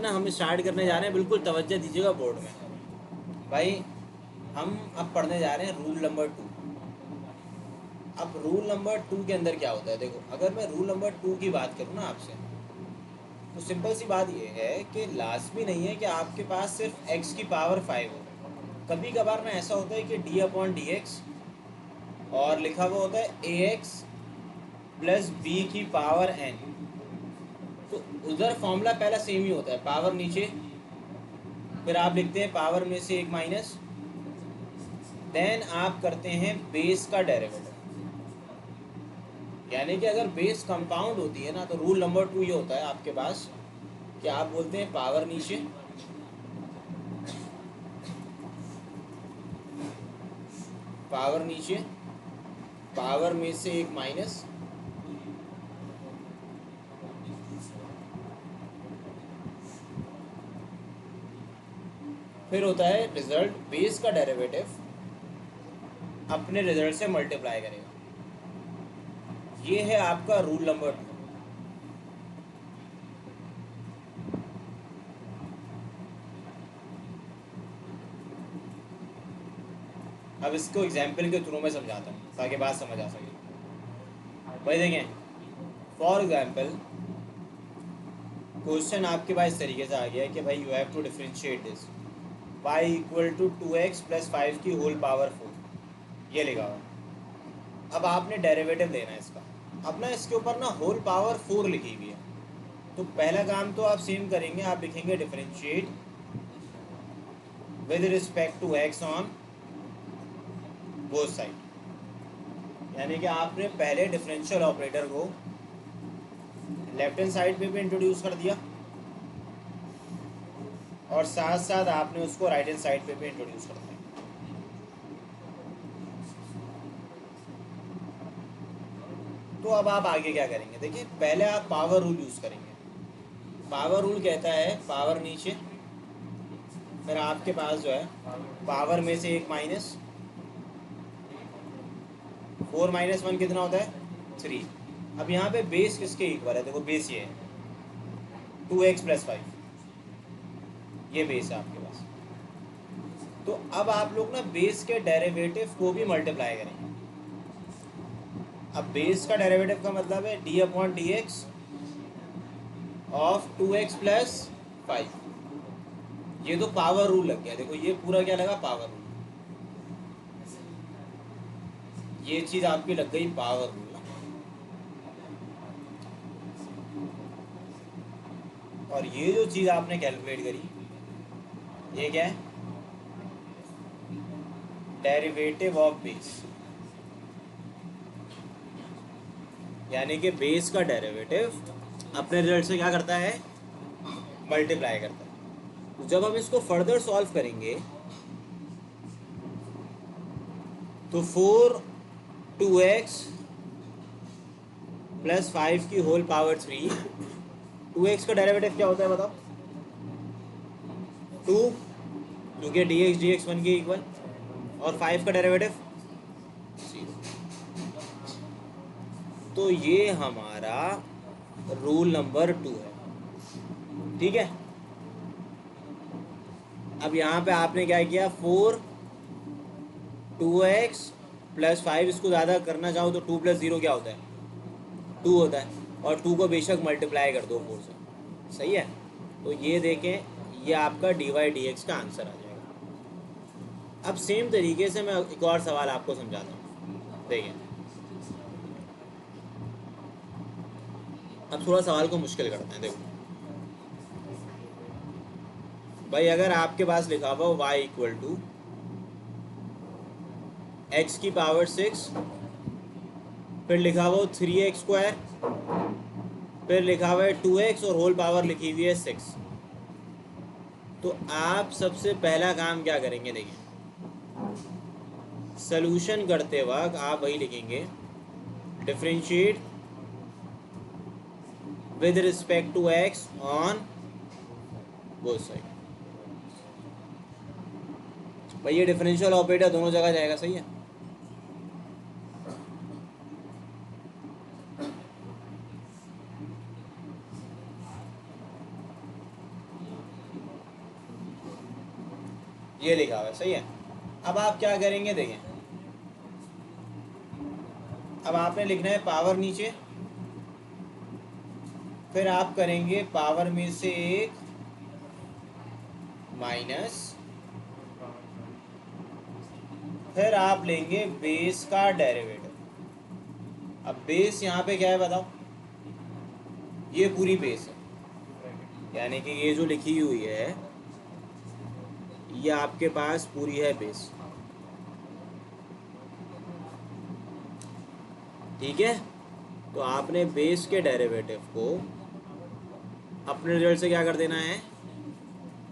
ना हम स्टार्ट करने जा रहे हैं, बिल्कुल तवज्जो दीजिएगा बोर्ड में भाई। हम अब पढ़ने जा रहे हैं रूल नंबर 2। अब रूल नंबर 2 के अंदर क्या होता है, देखो अगर मैं रूल नंबर 2 की बात करूँ ना आपसे, तो सिंपल सी बात ये है कि लाजमी नहीं है कि आपके पास सिर्फ x की पावर 5 हो। कभी कभार ना ऐसा होता है कि d अपॉन डी एक्स और लिखा हुआ होता है ए एक्स प्लस बी की पावर n। तो उधर फॉर्मूला पहला सेम ही होता है, पावर नीचे, फिर आप लिखते हैं पावर में से एक माइनस, देन आप करते हैं बेस का डेरिवेटिव। यानी कि अगर बेस कंपाउंड होती है ना, तो रूल नंबर 2 ये होता है आपके पास कि आप बोलते हैं पावर नीचे, पावर नीचे, पावर में से एक माइनस, फिर होता है रिजल्ट, बेस का डेरिवेटिव अपने रिजल्ट से मल्टीप्लाई करेगा। ये है आपका रूल नंबर 2। अब इसको एग्जाम्पल के थ्रू में समझाता हूँ ताकि बात समझ आ सके। भाई देखें, फॉर एग्जाम्पल क्वेश्चन आपके पास इस तरीके से आ गया है कि भाई you have to differentiate this y equal to 2x plus 5 की होल पावर 4, ये लिखा हुआ। अब आपने डेरिवेटिव लेना है इसका। अब ना इसके ऊपर ना होल पावर 4 लिखी हुई है, तो पहला काम तो आप सेम करेंगे, आप लिखेंगे differentiate with respect to x on both side. यानी कि आपने पहले डिफरेंशियल ऑपरेटर को लेफ्ट हैंड साइड पे भी इंट्रोड्यूस कर दिया और साथ साथ आपने उसको राइट हैंड साइड पे भी इंट्रोड्यूस कर दिया। तो अब आप आगे क्या करेंगे, देखिए पहले आप पावर रूल यूज़ करेंगे। पावर रूल कहता है पावर नीचे, फिर आपके पास जो है पावर में से एक माइनस, 4 माइनस 1 कितना होता है 3। अब यहाँ पे बेस किसके इक्वल है, देखो बेस ये है 2x प्लस 5, ये बेस है आपके पास। तो अब आप लोग ना बेस के डेरिवेटिव को भी मल्टीप्लाई करेंगे। अब बेस का डेरिवेटिव का मतलब है D upon D x of 2x plus 5। ये तो पावर रूल लग गया, देखो ये पूरा क्या लगा, पावर रूल। ये चीज़ आपकी लग गई पावर रूल। और ये जो चीज़ आपने कैलकुलेट करी, ये क्या है, डेरिवेटिव ऑफ बेस। यानी कि बेस का डेरिवेटिव अपने रिजल्ट से क्या करता है, मल्टीप्लाई करता है। तो जब हम इसको फर्दर सॉल्व करेंगे तो 2x प्लस 5 की होल पावर 3, 2x का डेरिवेटिव क्या होता है बताओ, 2, क्योंकि dx 1 के इक्वल, और 5 का डेरिवेटिव 0। तो ये हमारा रूल नंबर 2 है, ठीक है। अब यहाँ पे आपने क्या किया, 2x प्लस 5, इसको ज़्यादा करना चाहो तो 2 प्लस 0 क्या होता है 2 होता है, और 2 को बेशक मल्टीप्लाई कर दो 4 से, सही है। तो ये देखें, ये आपका dy dx का आंसर आ जाएगा। अब सेम तरीके से मैं एक और सवाल आपको समझाता हूँ, देखें। अब थोड़ा सवाल को मुश्किल करते हैं, देखो भाई, अगर आपके पास लिखा हुआ y इक्वल टू एक्स की पावर 6, फिर लिखा हुआ 3x², फिर लिखा हुआ है 2x और होल पावर लिखी हुई है 6। तो आप सबसे पहला काम क्या करेंगे, देखिए सॉल्यूशन करते वक्त आप वही लिखेंगे, differentiate with respect to x on both side. भाई ये डिफरेंशियल ऑपरेटर दोनों जगह जाएगा, सही है। ये लिखा हुआ है, सही है। अब आप क्या करेंगे, देखें, अब आपने लिखना है पावर नीचे, फिर आप करेंगे पावर में से एक माइनस, फिर आप लेंगे बेस का डेरिवेटिव। अब बेस यहाँ पे क्या है बताओ, ये पूरी बेस है, यानी कि ये जो लिखी हुई है ये आपके पास पूरी है बेस, ठीक है। तो आपने बेस के डेरिवेटिव को अपने रिजल्ट से क्या कर देना है,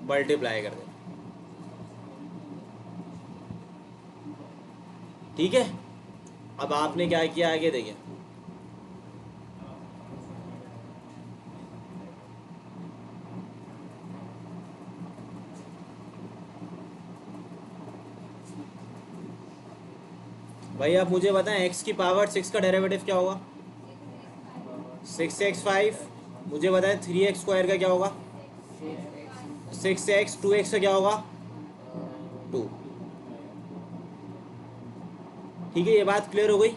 मल्टीप्लाई कर देना, ठीक है। अब आपने क्या किया आगे देखिए, भाई आप मुझे बताएं एक्स की पावर 6 का डेरिवेटिव क्या होगा, 6x5। मुझे बताएं 3x² का क्या होगा, 6x, 2x का क्या होगा, 2। ठीक है, ये बात क्लियर हो गई।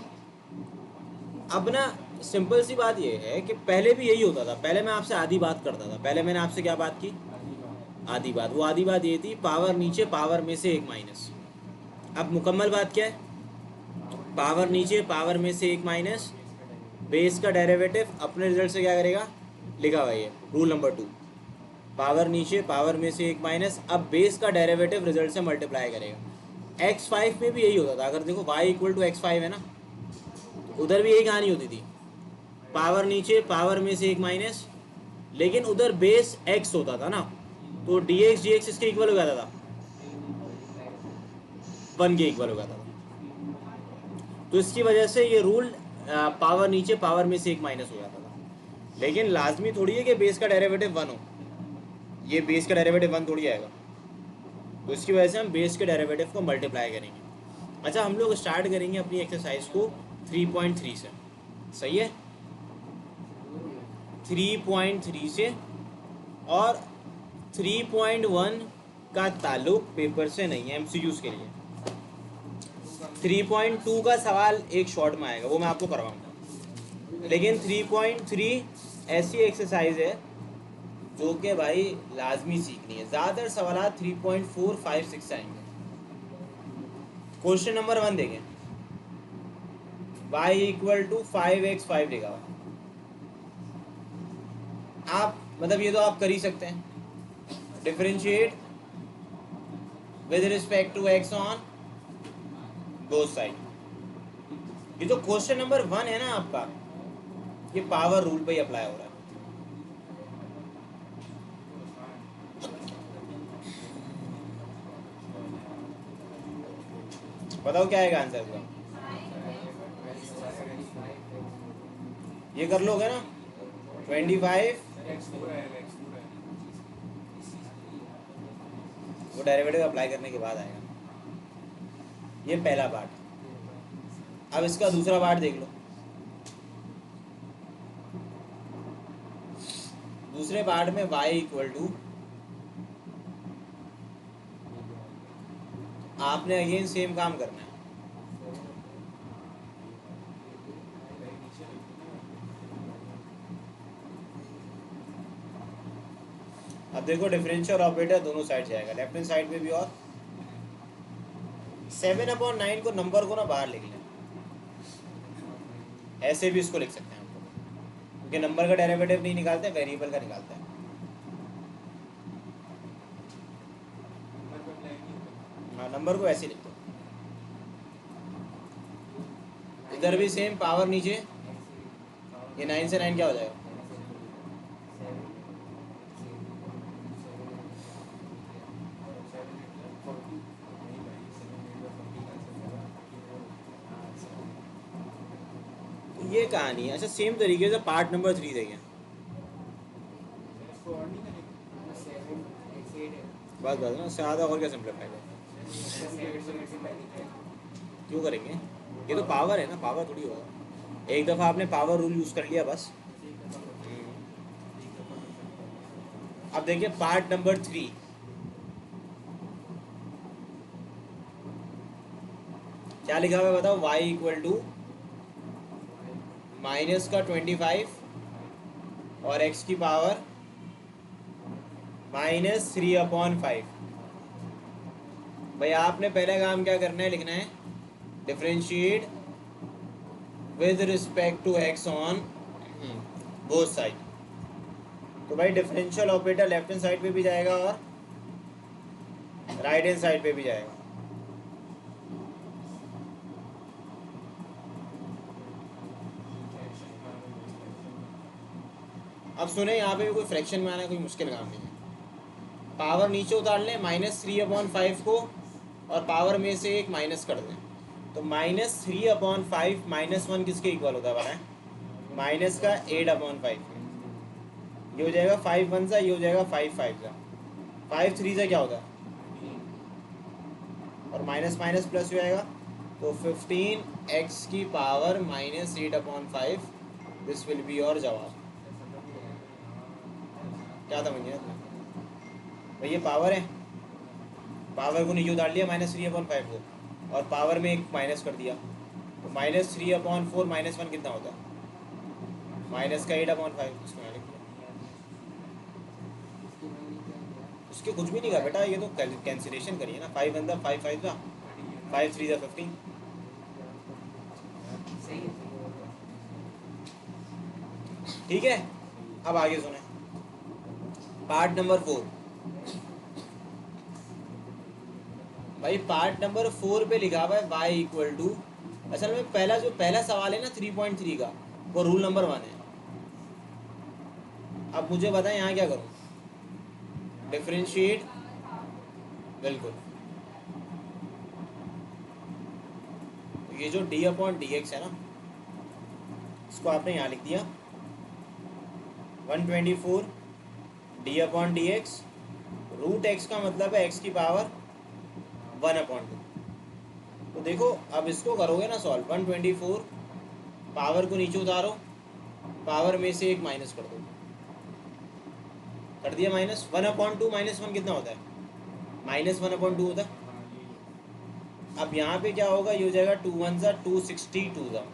अब ना सिंपल सी बात ये है कि पहले भी यही होता था, पहले मैं आपसे आधी बात करता था, पहले मैंने आपसे क्या बात की, आधी बात। वो आधी बात ये थी पावर नीचे पावर में से एक माइनस। अब मुकम्मल बात क्या है, पावर नीचे पावर में से एक माइनस, बेस का डेरिवेटिव अपने रिजल्ट से क्या करेगा, लिखा हुआ है रूल नंबर 2, पावर नीचे पावर में से एक माइनस, अब बेस का डेरिवेटिव रिजल्ट से मल्टीप्लाई करेगा। x5 में भी यही होता था, अगर देखो y=x5 है ना, उधर भी यही कहानी होती थी, पावर नीचे पावर में से एक माइनस, लेकिन उधर बेस x होता था ना, तो dx dx इसके इक्वल हो जाता था, 1 के इक्वल हो जाता था। तो इसकी वजह से ये रूल पावर नीचे पावर में से एक माइनस हो जाता था। लेकिन लाजमी थोड़ी है कि बेस का डेरिवेटिव 1 हो, ये बेस का डेरिवेटिव 1 थोड़ी आएगा, तो इसकी वजह से हम बेस के डेरिवेटिव को मल्टीप्लाई करेंगे। अच्छा, हम लोग स्टार्ट करेंगे अपनी एक्सरसाइज को 3.3 से, सही है, 3.3 से। और 3.1 का ताल्लुक पेपर से नहीं है, एमसीक्यूज के लिए। 3.2 का सवाल एक शॉर्ट में आएगा, वो मैं आपको करवाऊंगा। लेकिन 3.3 ऐसी एक्सरसाइज है जो कि भाई लाजमी सीखनी है। ज़्यादातर सवाल 3.4, 5, 6 आएंगे। क्वेश्चन नंबर 1 देखें, y=5x5 लिखा हुआ। आप मतलब ये तो आप कर ही सकते हैं, differentiate with respect to x on both side. ये तो क्वेश्चन नंबर 1 है ना आपका, ये पावर रूल पे ही अप्लाई हो रहा है। बताओ क्या आएगा आंसर का, ये कर लोगे ना, 25, वो डेरिवेटिव अप्लाई करने के बाद आएगा। ये पहला पार्ट। अब इसका दूसरा पार्ट देख लो। दूसरे पार्ट में y=, आपने अगेन सेम काम करना है। अब देखो डिफरेंशियल ऑपरेटर दोनों साइड से आएगा, लेफ्ट हैंड साइड में भी। और 7/9 को नंबर को ना बाहर लिख लें, ऐसे भी इसको लिख सकते हैं हम लोग, क्योंकि नंबर का डेरिवेटिव नहीं निकालते, वेरिएबल का निकालते हैं। हाँ, नंबर को ऐसे लिख दो। इधर भी सेम, पावर नीचे, ये 9 से 9 क्या हो जाएगा, ये कहानी है। अच्छा, सेम तरीके से पार्ट नंबर 3 देखें, बस बस ना, ज़्यादा और क्या सिंपलीफाई क्यों करेंगे, ये तो पावर है ना, पावर थोड़ी होगा। एक दफ़ा आपने पावर रूल यूज़ कर लिया बस। अब देखिए पार्ट नंबर 3, क्या लिखा हुआ है बताओ, y इक्वल टू माइनस का 25 और x की पावर -3/5। भाई आपने पहले काम क्या करना है, लिखना है differentiate with respect to x on both side. तो भाई differential operator left hand side पे भी जाएगा और राइट हैंड साइड पे भी जाएगा। अब सुने, यहाँ पे भी कोई फ्रैक्शन में आना कोई मुश्किल काम नहीं है। पावर नीचे उतार लें -3/5 को और पावर में से एक माइनस कर दें, तो -3/5 -1 किसके इक्वल होता है बताएं, माइनस का 8/5। ये हो जाएगा 5 1 सा, ये हो जाएगा 5 5 सा, 5 3 सा क्या होता है, और माइनस माइनस प्लस हो जाएगा, तो 15x की power -8/5। This will be your जवाब। क्या समझ गए भाई, ये पावर है, पावर को नीचे उतार लिया -3/5 को और पावर में एक माइनस कर दिया, तो -3/4 -1 कितना होता है, माइनस का 8/5। उसमें लिख दिया, उसके कुछ भी नहीं कहा बेटा, ये तो कैंसिलेशन करिए ना, 5 1 5 5 था, 5 3 15। ठीक है, अब आगे सुने पार्ट नंबर 4। भाई पार्ट नंबर 4 पे लिखा हुआ है y इक्वल टू, असल में पहला सवाल है ना 3.3 का, वो रूल नंबर 1 है। अब मुझे बताएं यहाँ क्या करूँ, डिफरेंशिएट, बिल्कुल, तो ये जो d/dx है ना, इसको आपने यहाँ लिख दिया 124 d/dx, रूट x का मतलब है x की पावर 1/2। तो देखो अब इसको करोगे ना सॉल्व, 124 पावर को नीचे उतारो, पावर में से एक माइनस कर दो, कर दिया माइनस, 1/2 -1 कितना होता है, -1/2 होता है। अब यहाँ पे क्या होगा, ये हो जाएगा 2 1 सा 262 था,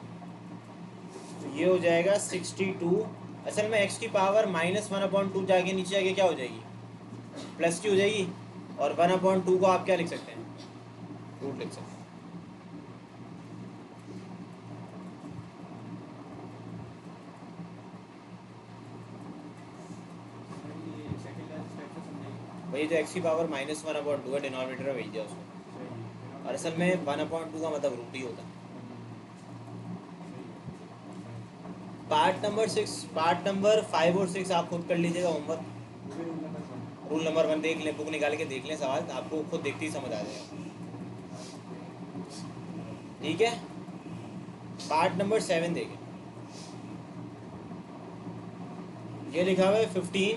तो ये हो जाएगा 62। असल में x की पावर -1/2 जाके नीचे जाके क्या हो जाएगी, प्लस की हो जाएगी, और 1/2 को आप क्या लिख सकते हैं, रूट लिख सकते हैं। वही जो x की पावर -1/2 है, डिनोमिनेटर में भेज दिया उसको, और असल में 1/2 का मतलब रूट ही होता है। पार्ट नंबर 6, पार्ट नंबर 5 और 6 आप खुद कर लीजिएगा होमवर्क। रूल नंबर 1 देख लें, बुक निकाल के देख लें, सवाल आपको खुद देखते ही समझ आ जाएगा। ठीक है, पार्ट नंबर 7 देखें, ये लिखा हुआ है 15,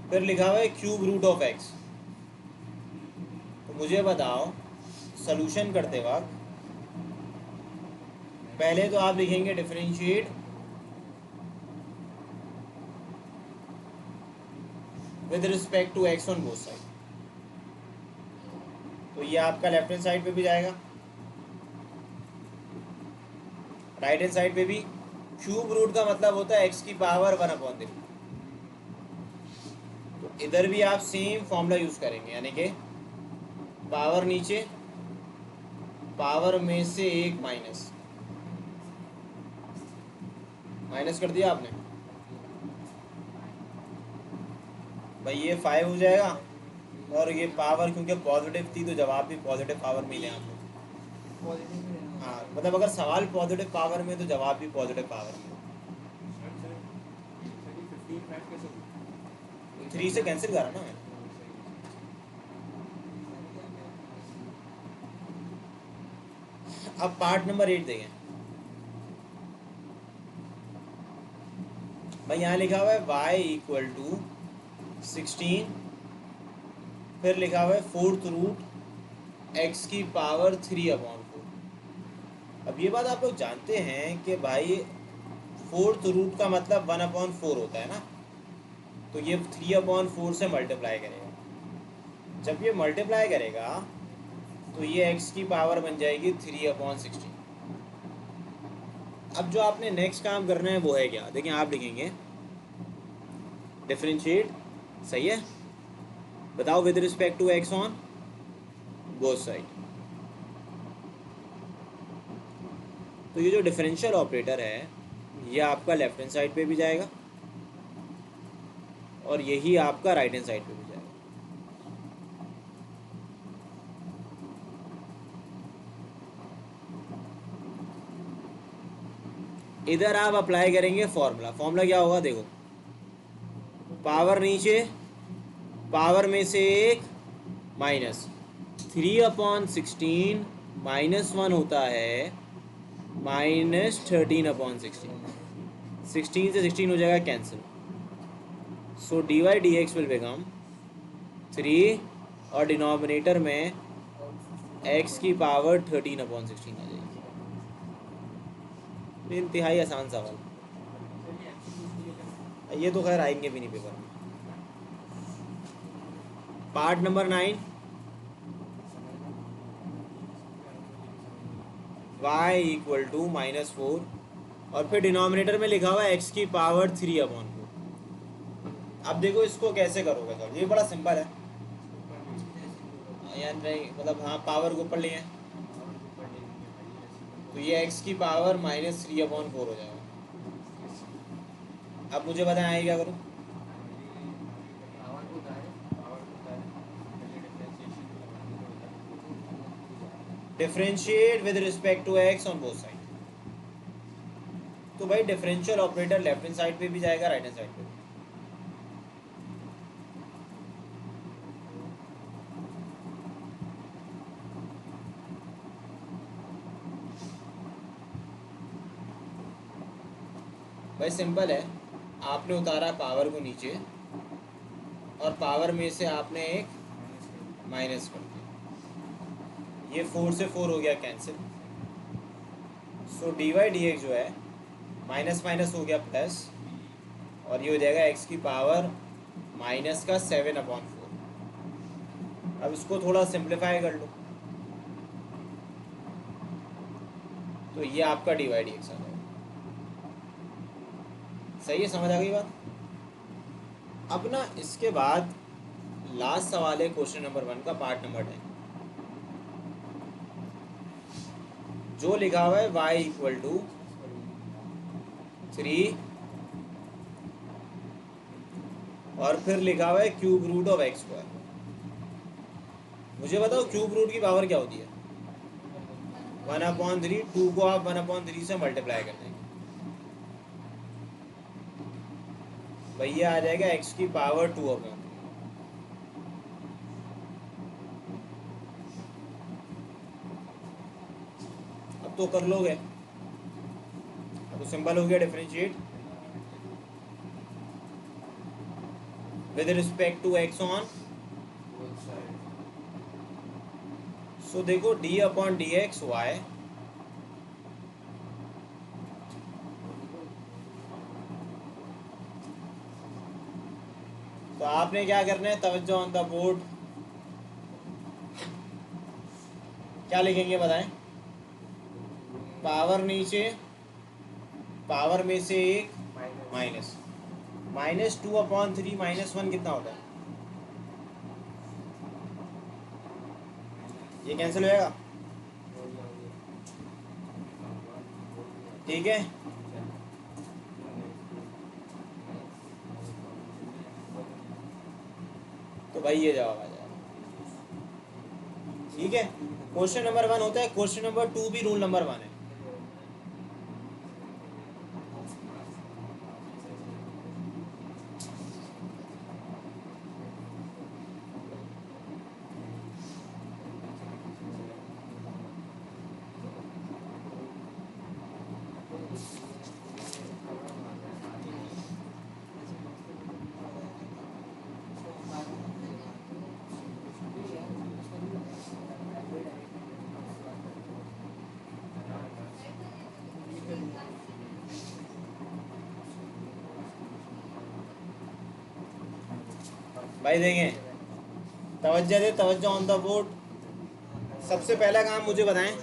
फिर लिखा हुआ है क्यूब रूट ऑफ x। तो मुझे बताओ सॉल्यूशन करते वक्त पहले तो आप लिखेंगे differentiate with respect to x on both side, तो ये आपका लेफ्ट हैंड साइड पे भी जाएगा, राइट हैंड साइड पे भी। क्यूब रूट का मतलब होता है x की पावर 1/3, तो इधर भी आप सेम फॉर्मूला यूज करेंगे, यानी कि पावर नीचे, पावर में से एक माइनस, माइनस कर दिया आपने, भाई ये 5 हो जाएगा, और ये पावर क्योंकि पॉजिटिव थी तो जवाब भी पॉजिटिव पावर में ले आपने। हाँ मतलब अगर सवाल पॉजिटिव पावर में तो जवाब भी पॉजिटिव पावर में। 3 से कैंसिल करा ना मैं। अब पार्ट नंबर 8 देखें, भाई यहाँ लिखा हुआ है y इक्वल टू 16, फिर लिखा हुआ है 4th रूट x की पावर 3/4। अब ये बात आप लोग जानते हैं कि भाई 4th रूट का मतलब 1/4 होता है ना, तो ये 3/4 से मल्टीप्लाई करेगा। जब ये मल्टीप्लाई करेगा तो ये x की पावर बन जाएगी 3/16। अब जो आपने नेक्स्ट काम करना है वो है क्या, देखिए आप लिखेंगे डिफरेंशिएट, सही है, बताओ with respect to x on both side. तो ये जो डिफरेंशियल ऑपरेटर है ये आपका लेफ्ट हैंड साइड पे भी जाएगा और यही आपका राइट हैंड साइड पे भी जाएगा। इधर आप अप्लाई करेंगे फॉर्मूला, फॉर्मूला क्या होगा देखो, पावर नीचे, पावर में से एक माइनस 3/16 -1 होता है -13/16। 16 से 16 हो जाएगा cancel, so dy dx will become 3 और डिनोमिनेटर में x की पावर 13/16 आ जाएगी। इंतहाई आसान सवाल, ये तो खैर आएंगे भी नहीं पेपर में। Part number 9, y equal to -4 और फिर डिनोमिनेटर में लिखा हुआ है x की पावर 3/4। अब देखो इसको कैसे करोगे सर, ये बड़ा सिंपल है यार, नहीं मतलब हाँ पावर को ऊपर लिए तो ये x की पावर -3/4 हो जाएगा। अब मुझे बताएं क्या करूँ, differentiate with respect to x on both side. तो भाई differential operator left hand side पे भी जाएगा राइट हैंड साइड पे भी। भाई सिंपल है, आपने उतारा पावर को नीचे और पावर में से आपने एक माइनस कर दिया, ये 4 से 4 हो गया कैंसिल, सो dy dx जो है माइनस माइनस हो गया प्लस और ये हो जाएगा x की पावर माइनस का 7/4। अब इसको थोड़ा सिंप्लीफाई कर लो तो ये आपका dy dx आ जाएगा। सही है, समझ आ गई बात। अब ना इसके बाद लास्ट सवाल है क्वेश्चन नंबर 1 का पार्ट नंबर 10, जो लिखा हुआ है y इक्वल टू 3 और फिर लिखा हुआ है cube root of x square. मुझे बताओ क्यूब रूट की पावर क्या होती है, 1/3, 2 को आप 1/3 से मल्टीप्लाई कर देंगे, भैया आ जाएगा x की पावर 2/3। अब तो कर लोगे, अब तो सिंपल हो गया, differentiate with respect to x on, so देखो d/dx y तो आपने क्या करना है, तवज्जो ऑन द बोर्ड, क्या लिखेंगे बताएं, पावर नीचे, पावर में से एक माइनस, -2/3 -1 कितना होता है, ये कैंसिल हो जाएगा, ठीक है। तो भाई ये जवाब आ जाएगा, ठीक है। क्वेश्चन नंबर 1 होता है, क्वेश्चन नंबर 2 भी रूल नंबर 1 है। भाई देखें, तवज्जो दे, तवज्जो ऑन द बोर्ड, सबसे पहला काम मुझे बताएं,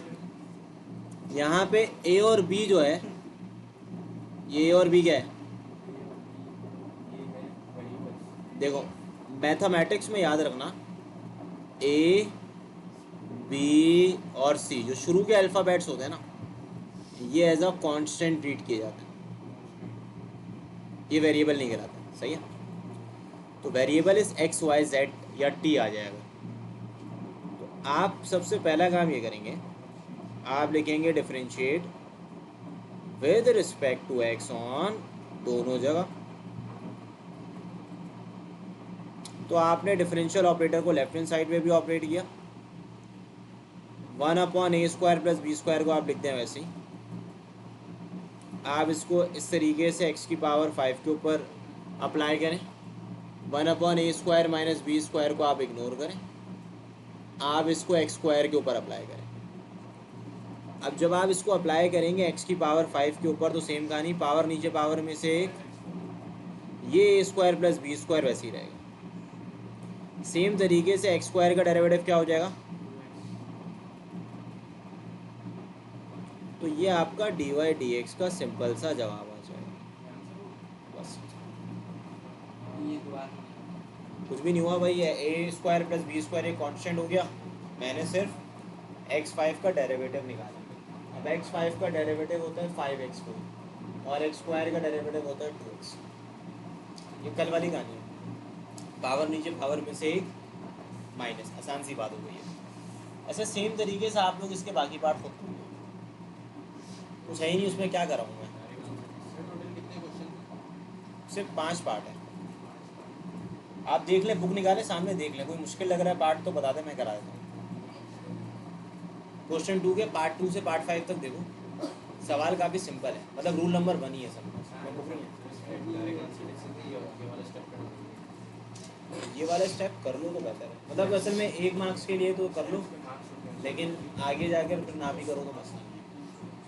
यहाँ पे ए और बी जो है, ये ए और बी क्या है? देखो मैथमेटिक्स में याद रखना, ए बी और सी जो शुरू के अल्फ़ाबेट्स होते हैं ना, ये एज अ कांस्टेंट ट्रीट किए जाते हैं, ये वेरिएबल नहीं कहलाते, सही है? तो वेरिएबल इस एक्स वाई जेड या टी आ जाएगा। तो आप सबसे पहला काम ये करेंगे, आप लिखेंगे differentiate with respect to x on दोनों जगह। तो आपने डिफरेंशियल ऑपरेटर को लेफ्ट हैंड साइड में भी ऑपरेट किया, 1/a² + b² को आप लिखते हैं वैसे ही, आप इसको इस तरीके से x⁵ के ऊपर अप्लाई करें, 1/a² - b² को आप इग्नोर करें, आप इसको x² के ऊपर अप्लाई करें। अब जब आप इसको अप्लाई करेंगे x⁵ के ऊपर, तो सेम कहानी, पावर नीचे पावर में से एक, ये a² + b² वैसे ही रहेगा। सेम तरीके से x² का डेरिवेटिव क्या हो जाएगा? तो ये आपका dy/dx का सिंपल सा जवाब आ जाएगा। बस कुछ भी नहीं हुआ भाई, a² + b² एक कांस्टेंट हो गया, मैंने सिर्फ x5 का डेरिवेटिव निकाला। अब x5 का डेरिवेटिव होता है 5x² और x² का डेरिवेटिव होता है 2x। ये कल वाली कहानी है, पावर नीचे पावर में से एक माइनस, आसान सी बात हो गई है। ऐसे सेम तरीके से आप लोग इसके बाकी पार्ट खुद करेंगे, कुछ है ही नहीं उसमें, क्या कराऊँ मैं? सिर्फ 5 पार्ट है, आप देख लें, बुक निकालें सामने देख लें, कोई मुश्किल लग रहा है पार्ट तो बता दें, मैं करा देता हूँ। क्वेश्चन 2 के पार्ट 2 से पार्ट 5 तक देखो, सवाल काफ़ी सिंपल है, मतलब रूल नंबर 1 ही है सब। ये वाला स्टेप कर लो तो बेहतर है, मतलब असल में 1 मार्क्स के लिए तो कर लो, लेकिन आगे जाकर फिर ना भी करो तो मसला नहीं है,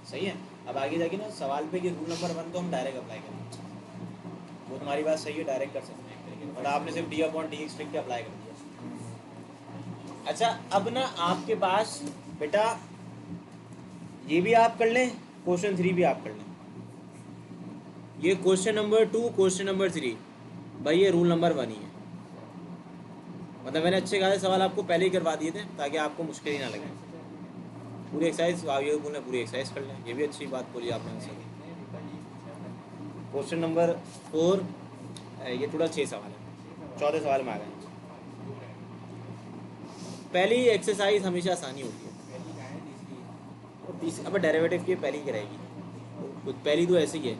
सही है? अब आगे जाके ना सवाल पे कि रूल नंबर 1 तो हम डायरेक्ट अप्लाई करेंगे, वो तुम्हारी बात सही है, डायरेक्ट कर सकते हैं, मतलब आपने सिर्फ d/dx लिख के अप्लाई कर दिया। अच्छा, अब ना आपके पास बेटा ये भी आप कर लें, क्वेश्चन 3 भी आप कर लें, ये क्वेश्चन नंबर 2, क्वेश्चन नंबर 3, भाई ये रूल नंबर 1 ही है, मतलब मैंने अच्छे खासे सवाल आपको पहले ही करवा दिए थे ताकि आपको मुश्किल ही ना लगे। पूरी एक्सरसाइज आप ये बोलें, पूरी एक्सरसाइज कर लें, ये भी अच्छी बात बोली आपने आंसर। क्वेश्चन नंबर 4, ये थोड़ा 6 सवाल है, 14 सवाल में आ गए। पहली एक्सरसाइज हमेशा आसानी होती है, और तीसरी अब डेरिवेटिव की पहली ही रहेगी, तो पहली तो ऐसी ही है,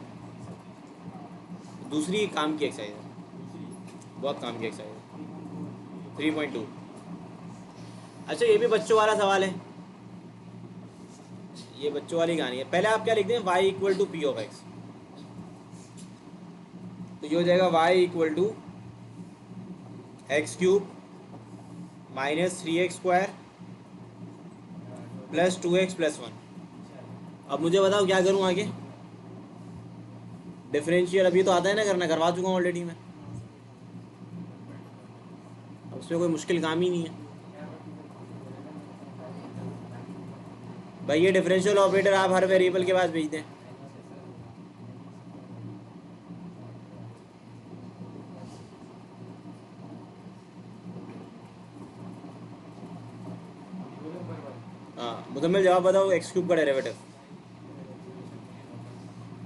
दूसरी काम की एक्सरसाइज है, बहुत काम की एक्सरसाइज है, 3.2। अच्छा, ये भी बच्चों वाला सवाल है, ये बच्चों वाली कहानी है। पहले आप क्या लिखते हैं, y = p(x), तो ये हो जाएगा y = x³ - 3x² + 2x + 1। अब मुझे बताओ क्या करूं आगे? डिफरेंशियल अभी तो आता है ना करना, करवा चुका हूँ ऑलरेडी मैं, अब उसमें कोई मुश्किल काम ही नहीं है भाई। ये डिफरेंशियल ऑपरेटर आप हर वेरिएबल के पास भेज दें, हाँ मुकम्मल जवाब बताओ। x³ का डेरिवेटिव,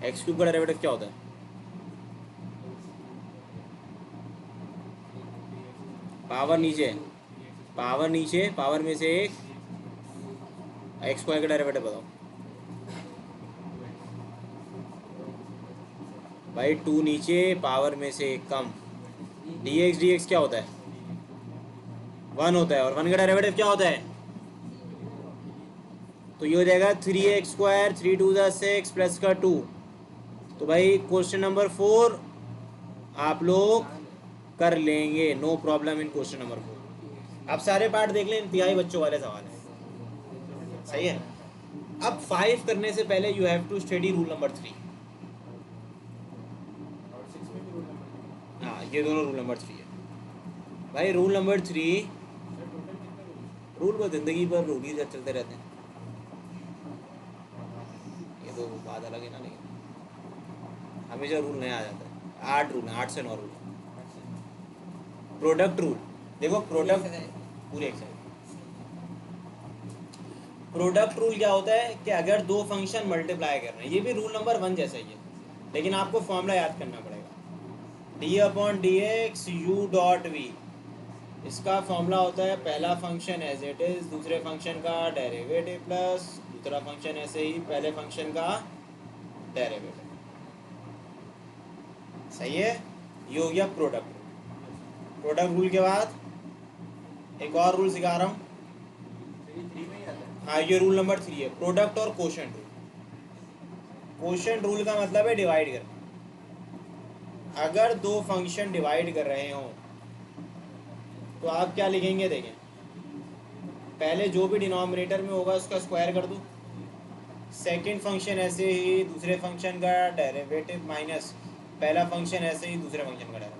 x³ का डेरिवेटिव क्या होता है? पावर नीचे, पावर नीचे पावर में से एक, x² का डेरिवेटिव बताओ भाई। 2 नीचे पावर में से एक कम, dx क्या होता है? 1 होता है, और 1 का डेरिवेटिव क्या होता है? तो ये हो जाएगा 3x², 3 2 6 प्लस का 2। तो भाई क्वेश्चन नंबर 4 आप लोग कर लेंगे, no problem in question number 4। आप सारे पार्ट देख लें, इंतहाई बच्चों वाले सवाल है, सही है? अब 5 करने से पहले you have to study rule number 3। हाँ, ये दोनों रूल नंबर 3 है भाई। रूल नंबर 3, रूल वो ज़िंदगी भर रूल ही चलते रहते हैं, ये तो बात अलग है ना, लेकिन हमेशा रूल नया आ जाता है। 8 रूल है, 8 से 9 रूल है। प्रोडक्ट रूल देखो, प्रोडक्ट पूरी एक्सरसाइज। प्रोडक्ट रूल क्या होता है कि अगर दो फंक्शन मल्टीप्लाई कर रहे हैं, ये भी रूल नंबर 1 जैसा ही है, लेकिन आपको फॉर्मूला याद करना पड़ेगा। D upon D X U dot V, इसका फॉर्मूला होता है पहला फंक्शन एज इट इज, दूसरे फंक्शन का डेरिवेटिव प्लस दूसरा फंक्शन ऐसे ही पहले फंक्शन का डेरिवेटिव। सही है, ये हो गया प्रोडक्ट रूल। प्रोडक्ट रूल के बाद एक और रूल सिखा रहा हूँ। हाँ, ये रूल नंबर 3 है, प्रोडक्ट और कोशेंट रूल। कोशेंट रूल का मतलब है डिवाइड करना। अगर दो फंक्शन डिवाइड कर रहे हो तो आप क्या लिखेंगे, देखें, पहले जो भी डिनोमिनेटर में होगा उसका स्क्वायर कर दो, सेकंड फंक्शन ऐसे ही दूसरे फंक्शन का डेरिवेटिव माइनस पहला फंक्शन ऐसे ही दूसरे फंक्शन का डेरिवेटिव।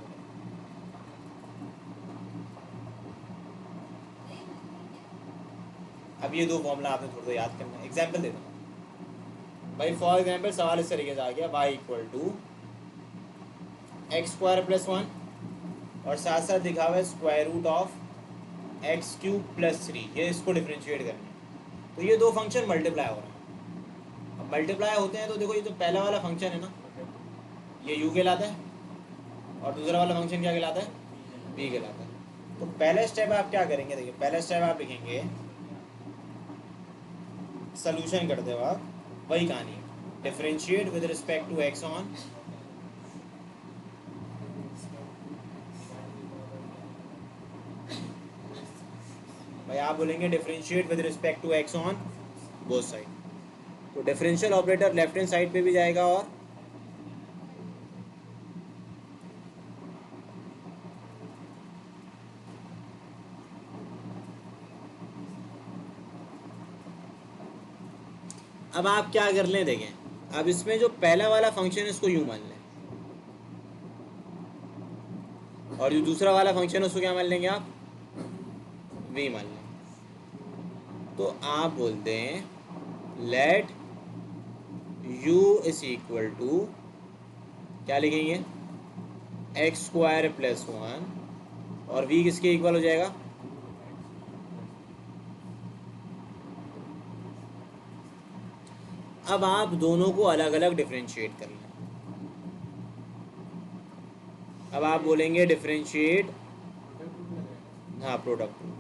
अब ये दो फॉर्मूला आपने थोड़ा सा याद करना है। एग्जाम्पल देता हूँ भाई, फॉर एग्जाम्पल सवाल इस तरीके से आ गया, y equal to X square plus 1 और साथ साथ लिखा हुआ है square root of X cube plus 3, ये इसको डिफ्रेंशिएट करना है। तो ये दो फंक्शन मल्टीप्लाई हो रहे हैं। अब मल्टीप्लाई होते हैं तो देखो, ये जो पहला वाला फंक्शन है ना, ये u कहलाता है और दूसरा वाला फंक्शन क्या कहलाता है, v कहलाता है। तो पहले स्टेप आप क्या करेंगे, देखिए पहले स्टेप आप लिखेंगे, सोल्यूशन करते वक्त वही कहानी है, differentiate with respect to x on भाई, आप बोलेंगे differentiate with respect to x on both side. तो differential operator left hand side पे भी जाएगा और अब आप क्या कर लें, देखें, अब इसमें जो पहला वाला फंक्शन है इसको यूं मान लें और जो दूसरा वाला फंक्शन है उसको क्या मान लेंगे आप, v मान लें। तो आप बोलते हैं let u is equal to क्या लिखेंगे, एक्स स्क्वायर प्लस 1 और v किसके इक्वल हो जाएगा, अब आप दोनों को अलग अलग डिफरेंशिएट कर लें। अब आप बोलेंगे डिफरेंशिएट, हाँ प्रोडक्ट रूल,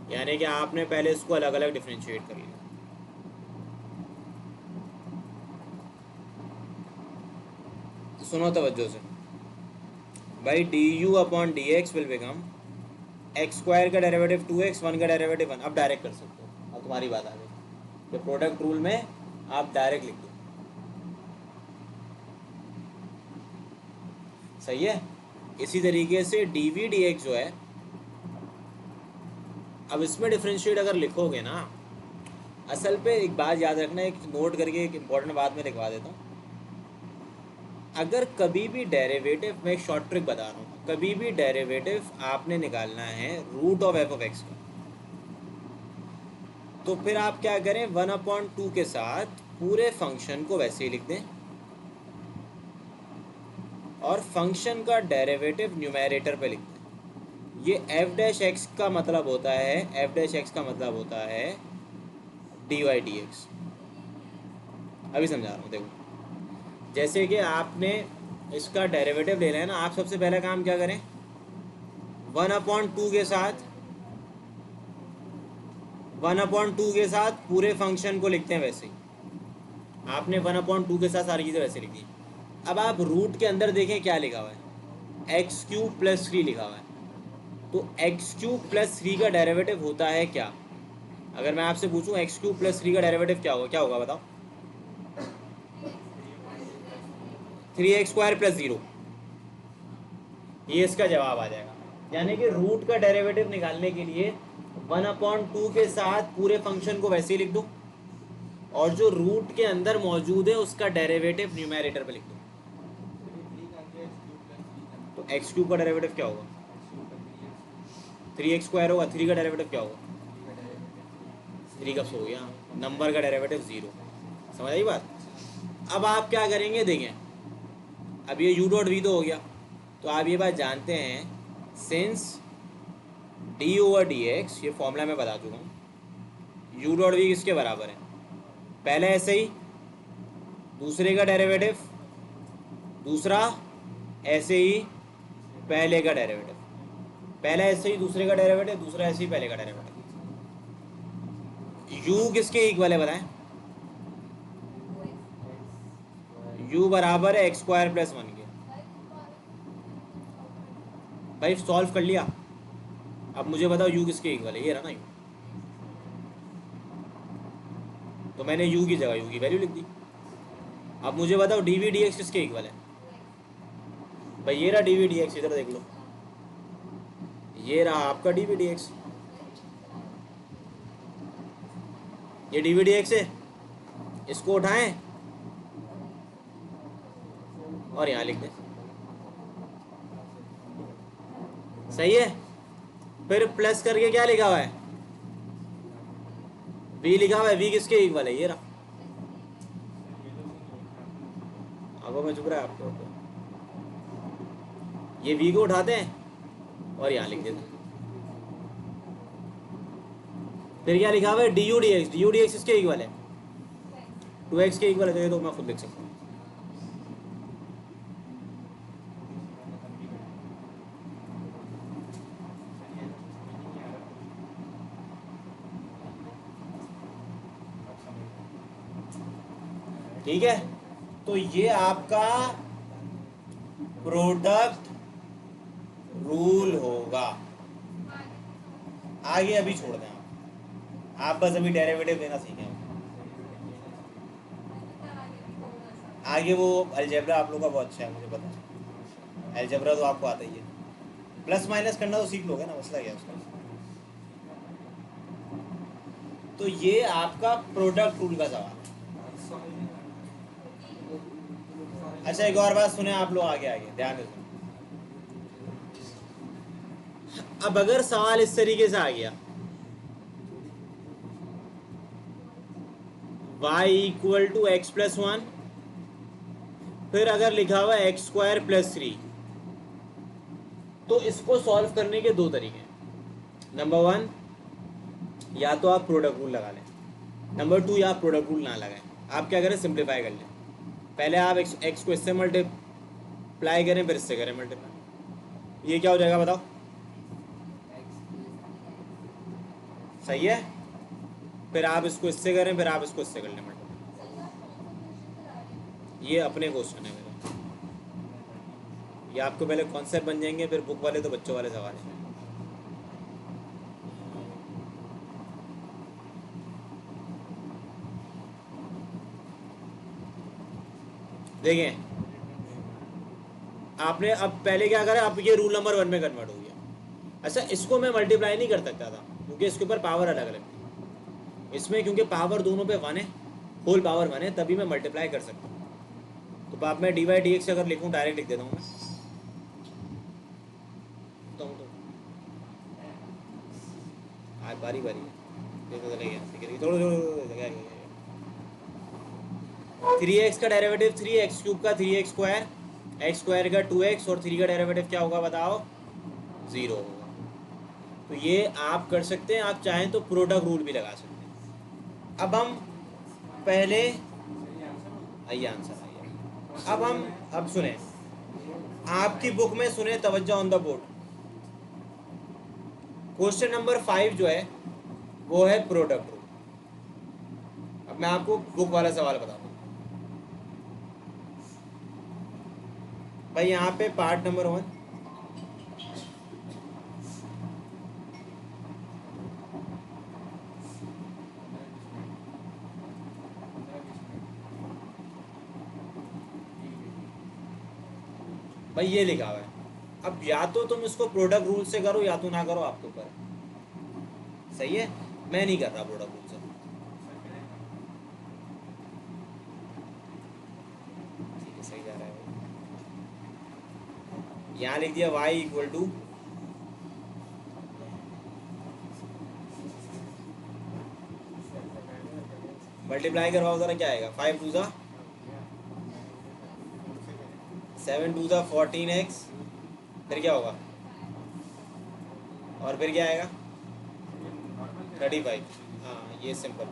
यानी कि आपने पहले इसको अलग अलग डिफरेंशिएट कर लिया। तो सुनो तवज्जो से भाई, D you upon D x will become x square का डेरिवेटिव 2x, 1 का डेरिवेटिव 1। अब डायरेक्ट कर सकते हो, अब तुम्हारी बात आ गई कि प्रोडक्ट रूल में आप डायरेक्ट लिख दो। सही है। इसी तरीके से डी वी डी एक्स जो है, अब इसमें डिफरेंशिएट अगर लिखोगे ना, असल पे एक बात याद रखना, एक नोट करके एक इम्पॉर्टेंट बात मैं लिखवा देता हूँ। अगर कभी भी डेरिवेटिव, मैं एक शॉर्ट ट्रिक बता रहा हूँ, कभी भी डेरिवेटिव आपने निकालना है root of F of X का, तो फिर आप क्या करें, 1/2 के साथ पूरे फंक्शन को वैसे ही लिख दें और फंक्शन का डेरिवेटिव न्यूमरेटर पे लिख दें। ये एफ डैश एक्स का मतलब होता है, एफ डैश एक्स का मतलब होता है डी वाई डी एक्स। अभी समझा रहा हूँ, देखो, जैसे कि आपने इसका डेरिवेटिव लेना है ना, आप सबसे पहला काम क्या करें, 1/2 के साथ 1/2 के साथ पूरे फंक्शन को लिखते हैं वैसे ही। आपने 1/2 के साथ सारी चीज़ें वैसे लिख दी। अब आप रूट के अंदर देखें क्या लिखा हुआ है, एक्स क्यूब प्लस 3 लिखा हुआ है। तो एक्स क्यूब प्लस 3 का डेरिवेटिव होता है क्या, अगर मैं आपसे पूछूं एक्स क्यूब प्लस 3 का डेरिवेटिव क्या होगा, क्या होगा बताओ, 3x स्क्वायर प्लस 0, ये इसका जवाब आ जाएगा। यानी कि रूट का डेरिवेटिव निकालने के लिए 1/2 के साथ पूरे फंक्शन को वैसे ही लिख दो और जो रूट के अंदर मौजूद है उसका डेरिवेटिव न्यूमरेटर पे लिख दो। तो एक्स क्यूब का डेरिवेटिव क्या होगा, 3x स्क्वायर होगा, 3 का डेरिवेटिव क्या होगा, 3 कब से हो गया, नंबर का डेरिवेटिव 0। समझ आई बात। अब आप क्या करेंगे, देखें अब ये u डॉट वी तो हो गया, तो आप ये बात जानते हैं since D over D x, ये फॉर्मूला मैं बता चुका हूँ, u डॉट वी किसके बराबर है, पहले ऐसे ही दूसरे का डेरिवेटिव, दूसरा ऐसे ही पहले का डेरिवेटिव, पहला ऐसे ही दूसरे का डेरिवेटिव, दूसरा ऐसे ही पहले का डेरिवेटिव। u किसके इक्वल है बताएं, u बराबर है एक्स स्क्वायर प्लस 1 के। भाई सॉल्व कर लिया, अब मुझे बताओ u किसके इक्वल है, ये रहा ना u, तो मैंने u की जगह u की वैल्यू लिख दी। अब मुझे बताओ डी वी डी एक्स किसके इक्वल है, भाई ये रहा डी वी डी एक्स, इधर देख लो, ये रहा आपका डी वी डी एक्स, ये डी वी डी एक्स है, इसको उठाएं और यहाँ लिख दें, सही है। फिर प्लस करके क्या लिखा हुआ है, v लिखा हुआ है, v किसके इक्वल है, ये रहा, आगो में चुप रहा है आपको, ये v को उठाते हैं और यहाँ लिख देते हैं। फिर क्या लिखा हुआ है, डी यू डी एक्स किसके इक्वल है, 2x के इक्वल है, तो ये तो मैं खुद लिख सकता हूँ। ठीक है, तो ये आपका प्रोडक्ट रूल होगा। आगे अभी छोड़ दें आप बस अभी डेरिवेटिव लेना सीखें, आगे वो अलजेब्रा आप लोग का बहुत अच्छा है, मुझे पता है, अलजेब्रा तो आपको आता ही है, प्लस माइनस करना तो सीख लोगे ना, मसला क्या है उसका। तो ये आपका प्रोडक्ट रूल का सवाल है। अच्छा एक और बात सुने आप लोग, आगे आगे ध्यान से। अब अगर सवाल इस तरीके से आ गया, y equal to X plus 1, फिर अगर लिखा हुआ है एक्स स्क्वायर प्लस 3, तो इसको सॉल्व करने के दो तरीके हैं। नंबर 1, या तो आप प्रोडक्ट रूल लगा लें, नंबर 2 या आप प्रोडक्ट रूल ना लगाएं। आप क्या करें, सिंप्लीफाई कर लें, पहले आप एक्स को इससे मल्टीप्लाई करें, फिर इससे करें मल्टीप्लाई, ये क्या हो जाएगा बताओ, सही है। फिर आप इसको इससे करें, फिर आप इसको इससे कर लें मल्टीप्लाई, ये अपने क्वेश्चन है मेरे, ये आपको पहले कॉन्सेप्ट बन जाएंगे, फिर बुक वाले तो बच्चों वाले सवाल हैं। देखें आपने अब पहले क्या करा, अब ये रूल नंबर 1 में कन्वर्ट हो गया। अच्छा इसको मैं मल्टीप्लाई नहीं कर सकता था क्योंकि इसके ऊपर पावर अलग अलग थी, इसमें क्योंकि पावर दोनों पे 1 है, होल पावर 1 है, तभी मैं मल्टीप्लाई कर सकता हूँ। तो आप मैं डी वाई डी एक्स अगर लिखूँ, डायरेक्ट लिख देता हूँ मैं, तो आज बारी बारी है, थोड़ा 3x का डेरिवेटिव 3x क्यूब का 3x स्क्वायर, एक्स स्क्वायर का 2x, और 3 का डेरिवेटिव क्या होगा बताओ, 0 होगा। तो ये आप कर सकते हैं, आप चाहें तो प्रोडक्ट रूल भी लगा सकते हैं। अब हम पहले आइए आंसर आइए, अब सुने, आपकी बुक में सुने, तवज्जो on the board, question number 5 जो है वो है प्रोडक्ट रूल। अब मैं आपको बुक वाला सवाल बताता हूँ भाई, यहाँ पे पार्ट नंबर 1, भाई ये लिखा हुआ है। अब या तो तुम इसको प्रोडक्ट रूल से करो या तो ना करो, आपके ऊपर, सही है। मैं नहीं कर रहा प्रोडक्ट रूल से, ठीक है, सही जा रहा है। यहाँ लिख दिया y इक्वल टू मल्टीप्लाई करवाओ ज़रा, क्या आएगा? 5 टू ज़ा 7 टू ज़ा 14x, फिर क्या होगा? और फिर क्या आएगा? 35। हाँ ये सिंपल।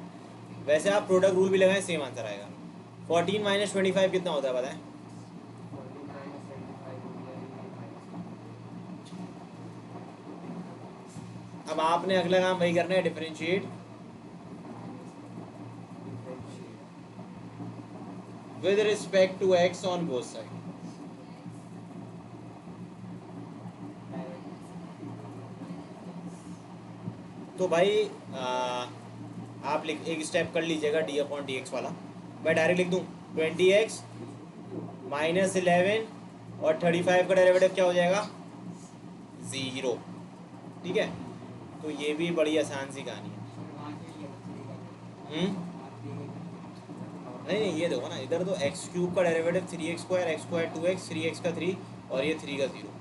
वैसे आप प्रोडक्ट रूल भी लगाएं, सेम आंसर आएगा। 14 माइनस 25 कितना होता है बताएं? अब आपने अगला काम वही करना है, differentiate with respect to x on both side. तो भाई आप लिख, एक स्टेप कर लीजिएगा डी अपॉन डी एक्स वाला। मैं डायरेक्ट लिख दूँ 20x माइनस 11 और 35 का डेरिवेटिव क्या हो जाएगा? 0। ठीक है, तो ये भी बड़ी आसान सी कहानी है। नहीं ये देखो ना, इधर तो एक्स क्यूब का derivative 3x square 2x 3x का 3 और ये 3 का 0।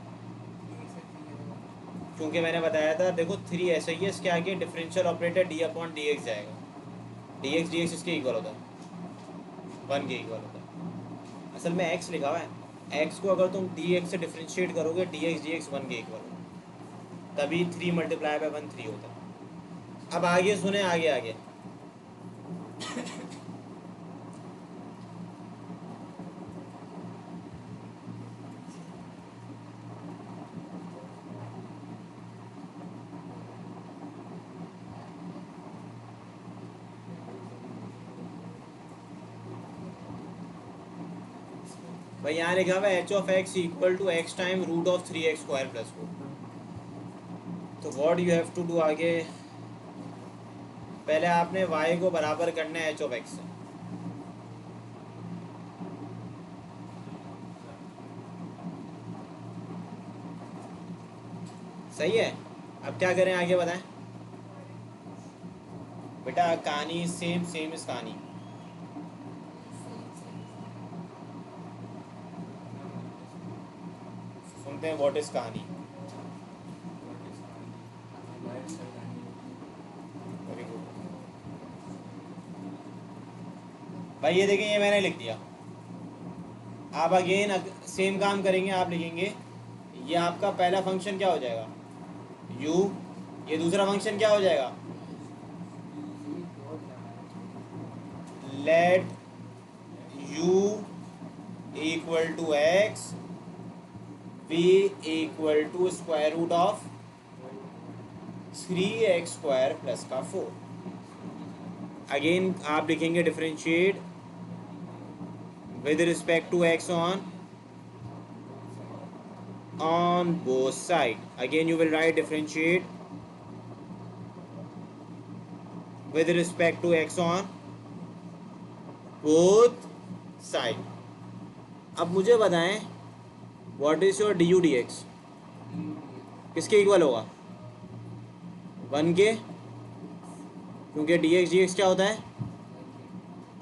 क्योंकि मैंने बताया था देखो 3 ऐसा ही है, इसके आगे differential operator D upon D x जाएगा। डी एक्स इसके इक्वल होता है, 1 के इक्वल होता है। असल में x लिखा हुआ है, x को अगर तुम डी एक्स से डिफ्रेंशिएट करोगे डी एक्स 1 के इक्वल होता है, तभी 3 मल्टीप्लाई बाय 1 3 होता है। अब आगे सुने, आगे आगे भाई यहाँ लिखा हुआ है H of X equal to X time root of 3x square plus 4। तो what you have to do आगे, पहले आपने y को बराबर करना है एच ऑफ एक्स से। सही है, अब क्या करें आगे बताएं बेटा। कहानी सेम इस कहानी। सुनते हैं व्हाट इज कहानी। वेरी गुड भाई, ये देखें, ये मैंने लिख दिया। आप अगेन सेम काम करेंगे, आप लिखेंगे ये आपका पहला फंक्शन क्या हो जाएगा u, ये दूसरा फंक्शन क्या हो जाएगा let u equal to X v equal to square root of 3x square plus का 4। अगेन आप लिखेंगे differentiate with respect to x on both side. Again you will write differentiate with respect to x on both side. अब मुझे बताएं what is your du dx किसके equal होगा? 1 के, क्योंकि dx क्या होता है?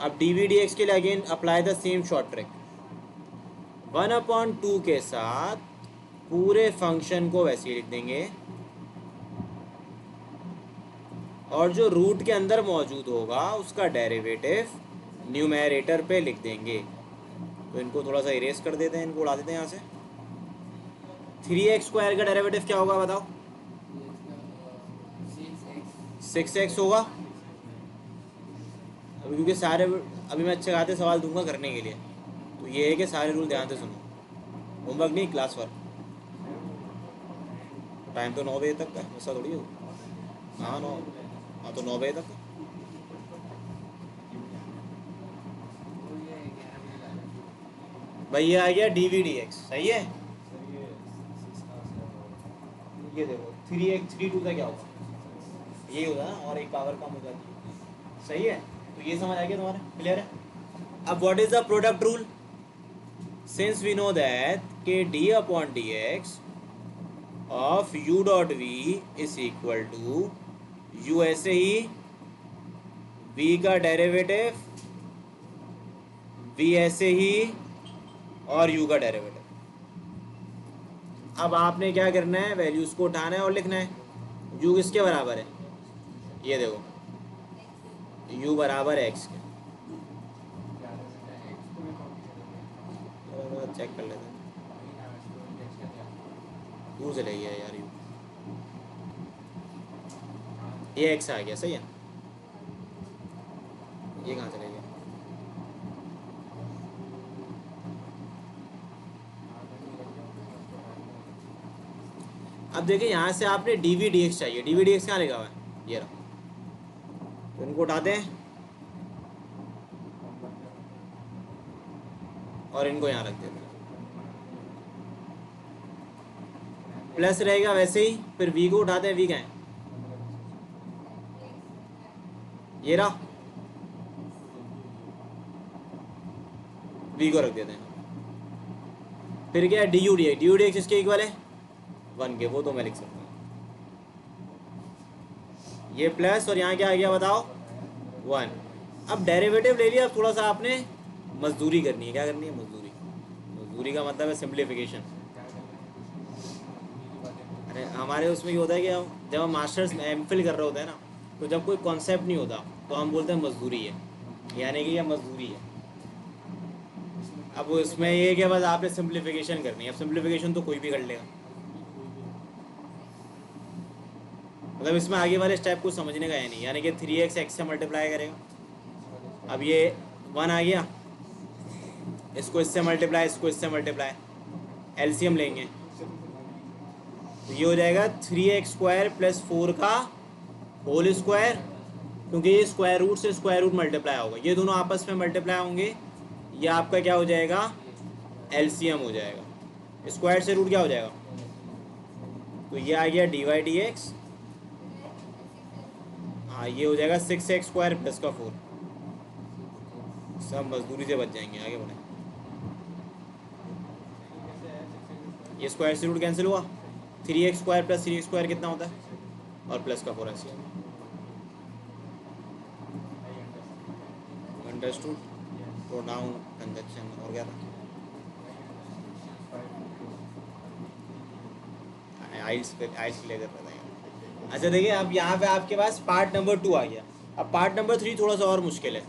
अब dv dx के लिए again apply the same short trick. 1/2 के साथ पूरे फंक्शन को वैसे ही लिख देंगे और जो रूट के अंदर मौजूद होगा उसका डेरिवेटिव न्यूमेरेटर पे लिख देंगे। तो इनको थोड़ा सा इरेज कर देते हैं, इनको उड़ा देते हैं यहाँ से। 3x स्क्वायर का डेरिवेटिव क्या होगा बताओ? 6x होगा। अभी क्योंकि सारे, अभी मैं अच्छे खाते सवाल दूंगा करने के लिए, तो ये है कि सारे रूल ध्यान से सुनो, होमवर्क नहीं क्लास वर्क। टाइम तो 9 बजे तक का, ऐसा थोड़ी हो। हाँ 9, हाँ तो 9 बजे तक। भाई ये आ गया डी वी डी एक्स, सही है। ये देखो 3x 3 2 का क्या होगा, ये होगा ना, और एक पावर कम हो जाती है, सही है। तो ये समझ आ गया तुम्हारे, क्लियर है। अब what is the product rule? Since we know that के d upon D x of u dot v is equal to u, ऐसे ही v का डेरिवेटिव v ऐसे ही और u का डेरिवेटिव। अब आपने क्या करना है, वैल्यूज को उठाना है और लिखना है। u किसके बराबर है? ये देखो u बराबर x के, चेक कर लेते हैं, दूर चले गया यार u, ये x आ गया, सही है, ये कहाँ चले गया, अब देखिए यहाँ से आपने डी वी डी एक्स चाहिए, डी वी डी एक्स कहाँ लिखा हुआ है, ये रहा, तो इनको उठाते हैं और इनको यहाँ रख देते हैं, प्लस रहेगा वैसे ही, फिर v को उठाते हैं, v कहाँ है, ये रहा, v को रख देते हैं, फिर क्या है डी यू डी एक्स इसके इक्वल है 1 के, वो तो मैं लिख सकता हूँ, ये प्लस और यहाँ क्या आ गया बताओ 1। अब डेरिवेटिव ले लिया, अब थोड़ा सा आपने मजदूरी करनी है, क्या करनी है, मजदूरी, मजदूरी का मतलब है सिंप्लीफिकेशन। अरे हमारे उसमें ये होता है कि जब हम मास्टर्स में एमफिल कर रहे होते हैं ना, तो जब कोई कॉन्सेप्ट नहीं होता तो हम बोलते हैं मजदूरी है, यानी कि यह मजदूरी है। अब उसमें ये कि बस आपने सिंप्लीफिकेशन करनी है, अब सिंप्लीफिकेशन तो कोई भी कर लेगा, मतलब इसमें आगे वाले स्टेप कुछ समझने का है नहीं, यानी कि 3x x से मल्टीप्लाई करेगा, अब ये 1 आ गया, इसको इससे मल्टीप्लाई, इसको इससे मल्टीप्लाई, एलसीएम लेंगे तो ये हो जाएगा 3x² + 4 का होल स्क्वायर, क्योंकि ये स्क्वायर रूट से स्क्वायर रूट मल्टीप्लाई होगा, ये दोनों आपस में मल्टीप्लाई होंगे, ये आपका क्या हो जाएगा, एलसीएम हो जाएगा, स्क्वायर से रूट क्या हो जाएगा, तो ये आ गया dy/dx, हाँ ये हो जाएगा 6x² + का 4, सब मजदूरी से बच जाएंगे, आगे बढ़े, ये स्क्वायर से रूट कैंसिल हुआ, 3x² + 3x² कितना होता है, और प्लस का 4 ऐसे अंडरस्टूड, प्रोनाउन कंजक्शन और क्या था, आइल्स क्लियर कर रहा था। अच्छा देखिए अब यहाँ पे आपके पास पार्ट नंबर 2 आ गया, अब पार्ट नंबर 3 थोड़ा सा और मुश्किल है,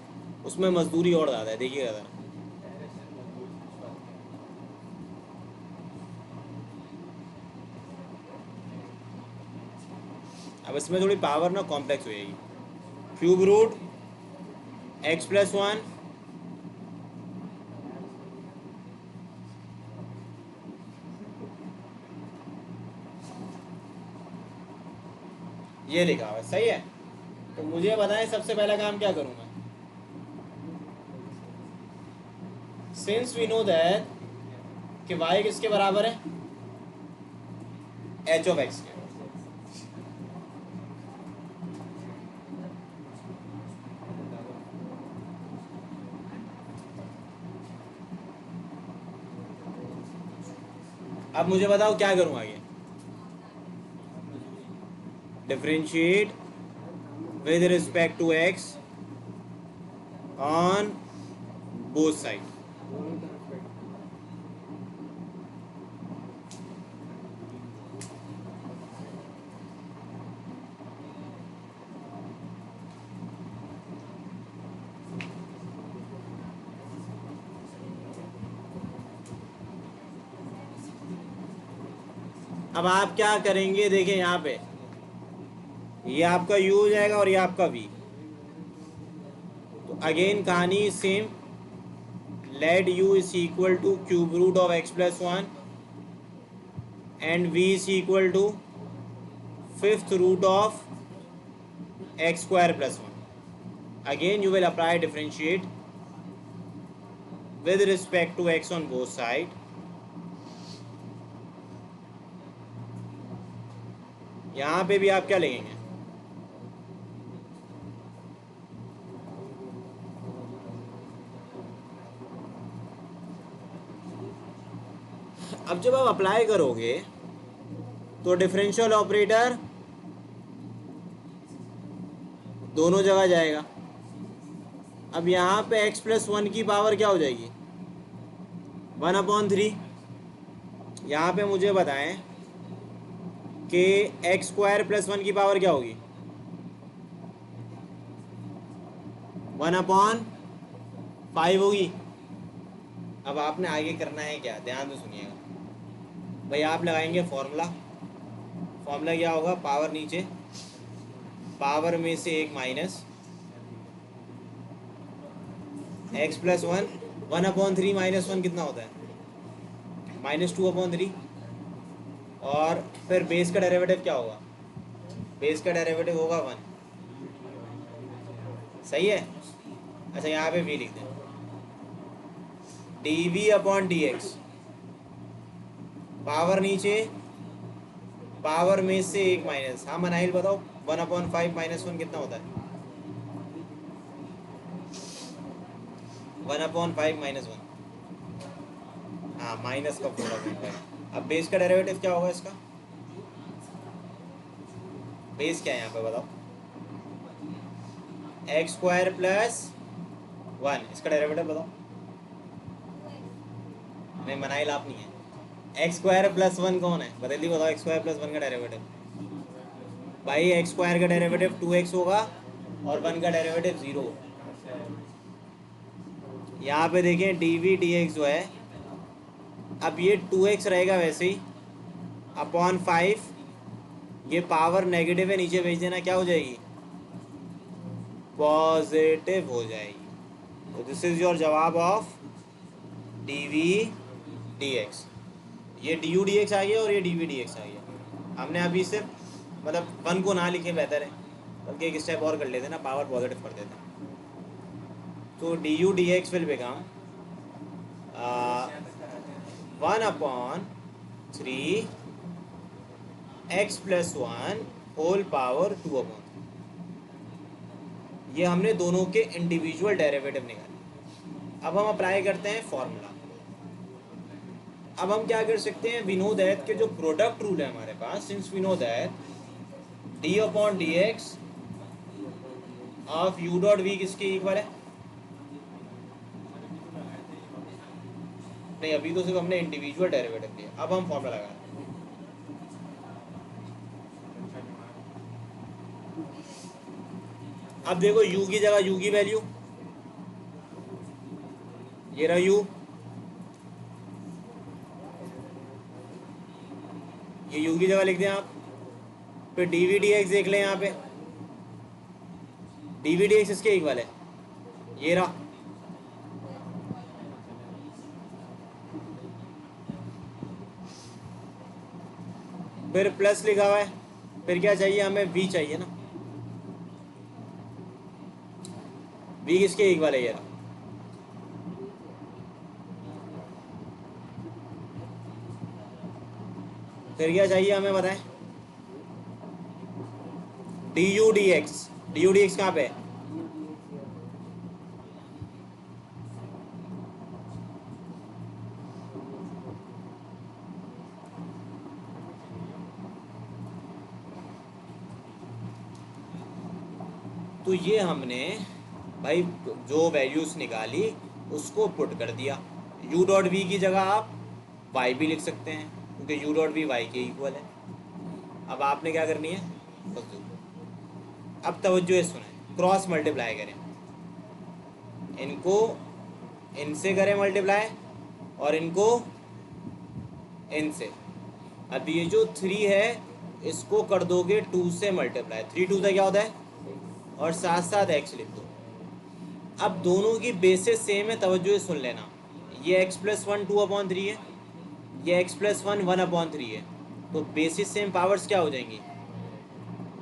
उसमें मजदूरी और ज़्यादा है, देखिएगा ज़रा, अब इसमें थोड़ी पावर ना कॉम्प्लेक्स हो जाएगी, क्यूब रूट x + 1 ये लिखा हुआ है, सही है, तो मुझे बताएं सबसे पहला काम क्या करूँगा, सिंस वी नो दैट कि y किसके बराबर है, h(x) के, अब मुझे बताओ क्या करूँ आगे, differentiate with respect to x on both side, अब आप क्या करेंगे, देखें यहाँ पे ये आपका u हो जाएगा और ये आपका v, तो अगेन कहानी same, let u is equal to cube root of x + 1 and v is equal to 5th root of x² + 1, again you will apply differentiate with respect to x on both side, यहाँ पे भी आप क्या लेंगे, अब जब आप apply करोगे तो डिफरेंशियल ऑपरेटर दोनों जगह जाएगा, अब यहाँ पे x + 1 की पावर क्या हो जाएगी, 1/3, यहाँ पे मुझे बताएं कि x² + 1 की पावर क्या होगी, 1/5 होगी। अब आपने आगे करना है क्या, ध्यान से सुनिएगा भाई। आप लगाएंगे फॉर्मूला क्या होगा, पावर नीचे, पावर में से एक माइनस x+1, 1/3 -1 कितना होता है, -2/3। और फिर बेस का डेरिवेटिव क्या होगा, बेस का डेरिवेटिव होगा 1। सही है। अच्छा यहाँ पे v लिख दें, dv/dx, पावर नीचे, पावर में से एक माइनस, हाँ मनाइल बताओ 1/5 -1 कितना होता है, 1/5 -1, हाँ माइनस का 4/5। अब बेस का डेरिवेटिव क्या होगा इसका, बेस क्या है यहाँ पे बताओ, x² + 1, इसका डेरिवेटिव बताओ। नहीं मनाइल आप नहीं है, x² + 1 कौन है, बदल दी बताओ, x² + 1 का डेरिवेटिव। भाई x² का डेरिवेटिव 2x होगा और 1 का डेरिवेटिव 0। यहाँ पे देखें dv/dx जो है, अब ये 2x रहेगा वैसे ही अपॉन 5, ये पावर नेगेटिव है नीचे भेज देना, क्या हो जाएगी, पॉजिटिव हो जाएगी। तो दिस इज योर जवाब ऑफ dv/dx। ये du/dx आ गया और ये dv/dx आ गया। हमने अभी सिर्फ मतलब 1 को ना लिखे बेहतर है, बल्कि एक स्टेप और कर लेते ना, पावर पॉजिटिव कर देते। तो du/dx will become 1/3 x+1 whole power 2/3। ये हमने दोनों के इंडिविजुअल डेरिवेटिव निकाले। अब हम अप्लाई करते हैं फॉर्मूला। अब हम क्या कर सकते हैं, वी नो दैट के जो प्रोडक्ट रूल है हमारे पास, since we know that d/dx of u.v किसके इक्वल है, नहीं अभी तो सिर्फ हमने इंडिविजुअल डेरिवेटिव लिया, अब हम फॉर्मूला लगा रहे हैं। अब देखो u की जगह u की वैल्यू, ये रहा u, ये u की जगह लिख दें आप। फिर dv/dx देख लें, यहाँ पे dv/dx इसके इक्वल है, ये रहा। फिर प्लस लिखा हुआ है, फिर क्या चाहिए हमें, v चाहिए ना, v किसके इक्वल है, ये रहा। फिर क्या चाहिए हमें बताएं, du/dx कहाँ पे है, तो ये हमने भाई जो वैल्यूज निकाली उसको पुट कर दिया। u.v की जगह आप y भी लिख सकते हैं, क्योंकि u.v y के इक्वल है। अब आपने क्या करनी है, बस अब तवज्जो है, सुने, क्रॉस मल्टीप्लाई करें, इनको इनसे करें मल्टीप्लाई और इनको इनसे। अब ये जो 3 है इसको कर दोगे 2 से मल्टीप्लाई, 3 2 क्या होता है, और साथ साथ x लिख दो। अब दोनों की बेसिस सेम है, तवज्जो सुन लेना, ये x+1 2/3 है, ये x+1 1/3 है, तो बेसिस सेम, पावर्स क्या हो जाएंगी,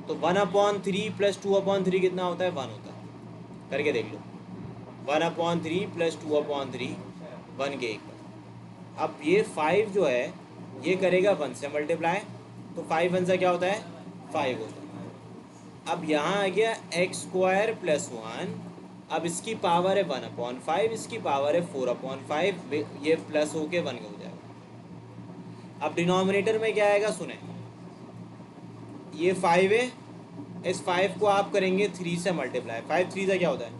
तो 1/3 + 2/3 कितना होता है, 1 होता है। करके देख लो, 1/3 + 2/3 1 के इक्वल। अब ये 5 जो है ये करेगा 1 से मल्टीप्लाई, तो 5 1 से क्या होता है, 5 होता है। अब यहाँ आ गया x² + 1, अब इसकी पावर है 1/5, इसकी पावर है 4/5, ये प्लस होके 1 हो जाएगा। अब डिनोमिनेटर में क्या आएगा, सुने, ये 5 है, इस 5 को आप करेंगे 3 से मल्टीप्लाई, 5 3 क्या होता है।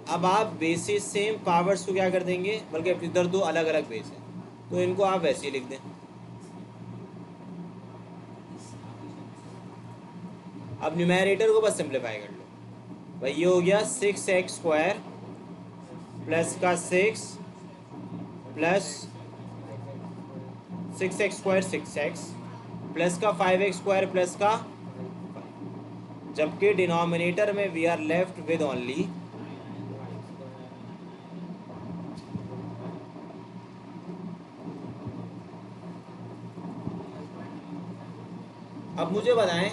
अब आप बेसिस सेम, पावर्स को क्या कर देंगे, बल्कि इधर दो अलग अलग बेस है तो इनको आप वैसे ही लिख दें। अब न्यूमेरेटर को बस सिंप्लीफाई कर लो, भाई ये हो गया 6x² प्लस का 6 प्लस 6x² 6x प्लस का 5x² प्लस का, जबकि डिनोमिनेटर में we are left with only अब मुझे बताएं,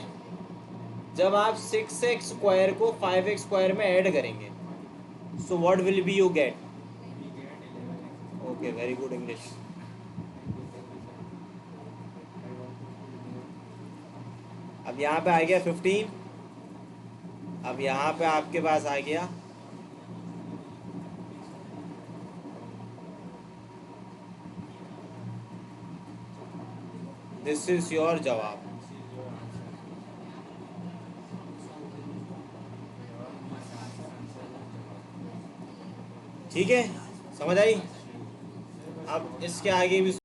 जब आप 6x² को 5x² में ऐड करेंगे, so what will be you get? Okay, very good English. अब यहाँ पे आ गया 15, अब यहाँ पे आपके पास आ गया दिस इज योर जवाब। ठीक है, समझ आई? अब इसके आगे भी